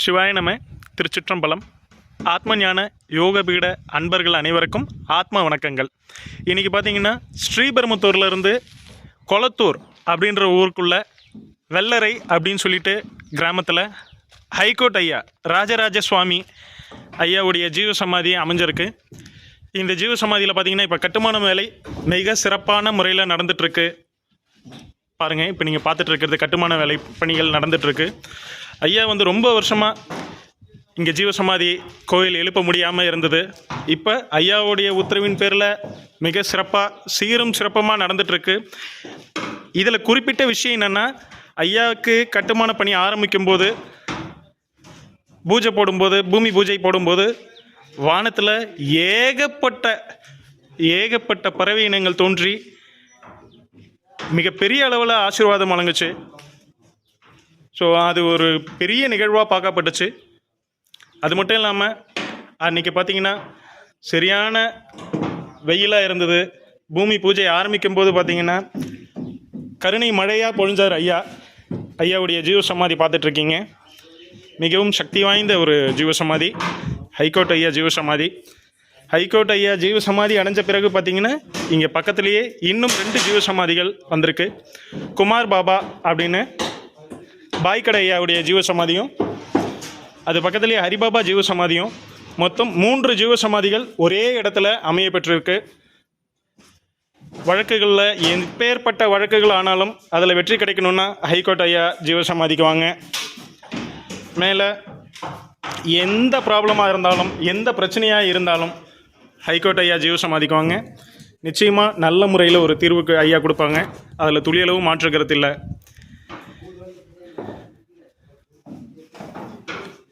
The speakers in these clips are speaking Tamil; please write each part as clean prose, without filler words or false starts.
சிவாய நம. திருச்சிற்றம்பலம். ஆத்ம ஞான யோகபீட அன்பர்கள் அனைவருக்கும் ஆத்ம வணக்கங்கள். இன்றைக்கி பார்த்திங்கன்னா ஸ்ரீபெரும்புத்தூர்லேருந்து கொளத்தூர் அப்படின்ற ஊருக்குள்ளே வெள்ளரை அப்படின்னு சொல்லிட்டு கிராமத்தில் ஹைகோர்ட் ஐயா ராஜராஜ சுவாமி ஐயாவுடைய ஜீவசமாதி அமைஞ்சிருக்கு. இந்த ஜீவசமாதியில் பார்த்திங்கன்னா இப்போ கட்டுமான வேலை மிக சிறப்பான முறையில் நடந்துகிட்ருக்கு. பாருங்கள், இப்போ நீங்கள் பார்த்துட்ருக்கிறது கட்டுமான வேலை பணிகள் நடந்துகிட்ருக்கு. ஐயா ரொம்ப வருஷமாக இங்கே ஜீவசமாதி கோயில் எழுப்ப முடியாமல் இருந்தது. இப்போ ஐயாவுடைய உத்தரவின் பேரில் மிக சிறப்பாக சீரும் சிறப்பமாக நடந்துகிட்ருக்கு. இதில் குறிப்பிட்ட விஷயம் என்னென்னா, ஐயாவுக்கு கட்டுமான பணி ஆரம்பிக்கும் போது பூஜை போடும்போது, பூமி பூஜை போடும்போது வானத்தில் ஏகப்பட்ட பறவை இனங்கள் தோன்றி மிகப்பெரிய அளவில் ஆசீர்வாதம் வழங்குச்சு. ஸோ அது ஒரு பெரிய நிகழ்வாக பார்க்கப்பட்டுச்சு. அது மட்டும் இல்லாமல் அன்றைக்கி பார்த்திங்கன்னா சரியான வெயிலாக இருந்தது. பூமி பூஜை ஆரம்பிக்கும் போது பார்த்திங்கன்னா கருணை மழையாக பொழிஞ்சார் ஐயாவுடைய ஜீவசமாதி பார்த்துட்ருக்கீங்க. மிகவும் சக்தி வாய்ந்த ஒரு ஜீவசமாதி ஹைகோர்ட் ஐயா ஜீவசமாதி. ஹைகோர்ட் ஐயா ஜீவசமாதி அடைஞ்ச பிறகு பார்த்திங்கன்னா இங்கே பக்கத்துலேயே இன்னும் 2 ஜீவசமாதிகள் வந்திருக்கு. குமார் பாபா அப்படின்னு பாய்கடை ஐயாவுடைய ஜீவசமாதியும், அது பக்கத்துலேயே ஹரிபாபா ஜீவசமாதியும், மொத்தம் 3 ஜீவசமாதிகள் ஒரே இடத்துல அமைய பெற்றிருக்கு. வழக்குகளில் எப்பேற்பட்ட வழக்குகள் ஆனாலும் அதில் வெற்றி கிடைக்கணுன்னா ஹைகோர்ட் ஐயா ஜீவசமாதிக்கு வாங்க. மேலே எந்த ப்ராப்ளமாக இருந்தாலும், எந்த பிரச்சனையாக இருந்தாலும் ஹைகோர்ட் ஐயா ஜீவசமாதிக்கு வாங்க. நிச்சயமாக நல்ல முறையில் ஒரு தீர்வுக்கு ஐயா கொடுப்பாங்க. அதில் துளியளவும் மாற்றுக்கிறது இல்லை.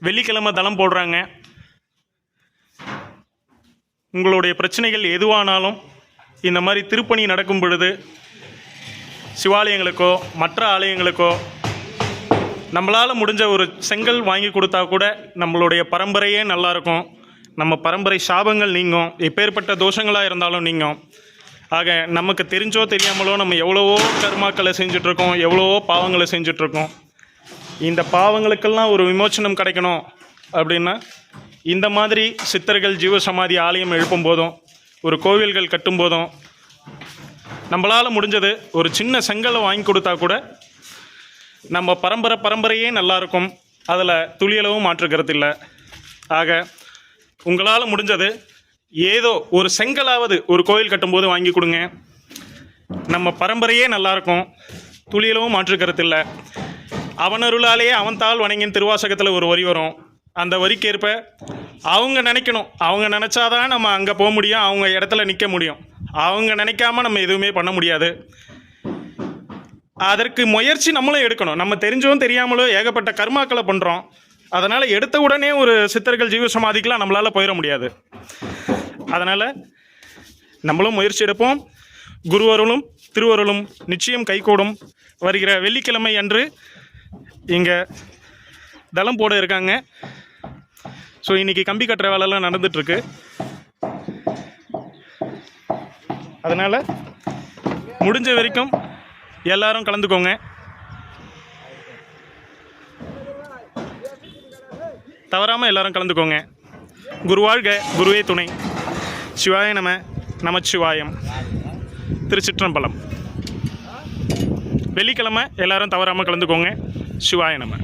வெள்ளிக்கிழமை தளம் போடுறாங்க. உங்களுடைய பிரச்சனைகள் எதுவானாலும் இந்த மாதிரி திருப்பணி நடக்கும் பொழுது சிவாலயங்களுக்கோ மற்ற ஆலயங்களுக்கோ நம்மளால் முடிஞ்ச ஒரு செங்கல் வாங்கி கொடுத்தா கூட நம்மளுடைய பரம்பரையே நல்லாயிருக்கும். நம்ம பரம்பரை சாபங்கள் நீங்கும். எப்பேற்பட்ட தோஷங்களாக இருந்தாலும் நீங்கும். ஆக நமக்கு தெரிஞ்சோ தெரியாமலோ நம்ம எவ்வளவோ கர்மாக்களை செஞ்சிட்ருக்கோம், எவ்வளவோ பாவங்களை செஞ்சிட்ருக்கோம். இந்த பாவங்களுக்கெல்லாம் ஒரு விமோச்சனம் கிடைக்கணும் அப்படின்னா இந்த மாதிரி சித்தர்கள் ஜீவசமாதி ஆலயம் எழுப்பும் போதும், ஒரு கோவில்கள் கட்டும் போதும் நம்மளால் முடிஞ்சது ஒரு சின்ன செங்கலை வாங்கி கொடுத்தா கூட நம்ம பரம்பரையே நல்லாயிருக்கும். அதில் துளியளவும் மாற்றுக்கிறது இல்லை. ஆக உங்களால் முடிஞ்சது ஏதோ ஒரு செங்கலாவது ஒரு கோயில் கட்டும்போது வாங்கி கொடுங்க. நம்ம பரம்பரையே நல்லாயிருக்கும். துளியளவும் மாற்றுக்கிறது இல்லை. அவனருளாலேயே அவன் தாள் வணங்கின் திருவாசகத்தில் ஒரு வரி வரும். அந்த வரிக்கேற்ப அவங்க நினைக்கணும். அவங்க நினச்சாதான் நம்ம அங்கே போக முடியும், அவங்க இடத்துல நிற்க முடியும். அவங்க நினைக்காம நம்ம எதுவுமே பண்ண முடியாது. அதற்கு முயற்சி நம்மளும் எடுக்கணும். நம்ம தெரிஞ்சோ தெரியாமலோ ஏகப்பட்ட கர்மாக்களை பண்ணுறோம். அதனால் எடுத்த உடனே ஒரு சித்தர்கள் ஜீவசமாதிக்கெலாம் நம்மளால் போயிட முடியாது. அதனால் நம்மளும் முயற்சி எடுப்போம். குருவருளும் திருவருளும் நிச்சயம் கைகூடும். வருகிற வெள்ளிக்கிழமை அன்று இங்கே தளம் போட இருக்காங்க. ஸோ இன்றைக்கி கம்பி கட்டுற வேலைலாம் நடந்துகிட்ருக்கு. அதனால் முடிஞ்ச வரைக்கும் எல்லாரும் கலந்துக்கோங்க. தவறாமல் எல்லாரும் கலந்துக்கோங்க. குருவாழ்க, குருவே துணை. சிவாய நம. நமச்சிவாயம். திருச்சிற்றம்பலம். வெள்ளிக்கிழமை எல்லாரும் தவறாமல் கலந்துக்கோங்க. சிவாய நம.